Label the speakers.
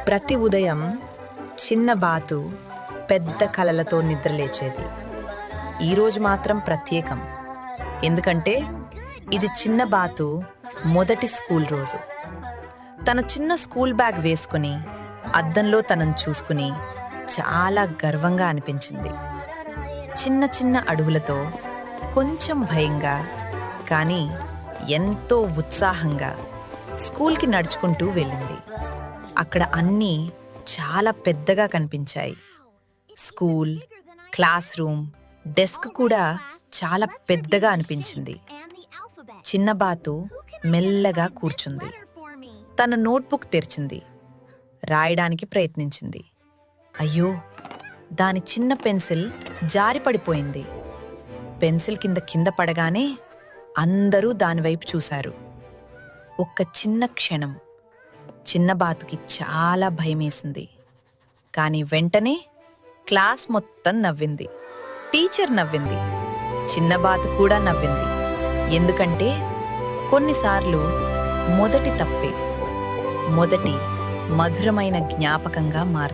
Speaker 1: ప్రతి ఉదయం చిన్న బాతు పెద్ద కలలతో నిద్రలేచేది. ఈరోజు మాత్రం ప్రత్యేకం. ఎందుకంటే ఇది చిన్న బాతు మొదటి స్కూల్ రోజు. తన చిన్న స్కూల్ బ్యాగ్ వేసుకుని అద్దంలో తనను చూసుకుని చాలా గర్వంగా అనిపించింది. చిన్న చిన్న అడుగులతో, కొంచెం భయంగా, కానీ ఎంతో ఉత్సాహంగా స్కూల్కి నడుచుకుంటూ వెళ్ళింది. అక్కడ అన్నీ చాలా పెద్దగా కనిపించాయి. స్కూల్, క్లాస్ రూమ్, డెస్క్ కూడా చాలా పెద్దగా అనిపించింది. చిన్న బాతు మెల్లగా కూర్చుంది. తన నోట్బుక్ తెరిచింది. రాయడానికి ప్రయత్నించింది. అయ్యో, దాని చిన్న పెన్సిల్ జారిపడిపోయింది. పెన్సిల్ కింద పడగానే అందరూ దానివైపు చూశారు. ఒక్క చిన్న క్షణం చిన్న బాతుకి చాలా భయమేసింది. కానీ వెంటనే క్లాస్ మొత్తం నవ్వింది. టీచర్ నవ్వింది. చిన్న బాతు కూడా నవ్వింది. ఎందుకంటే కొన్నిసార్లు మొదటి తప్పే మొదటి మధురమైన జ్ఞాపకంగా మారుతుంది.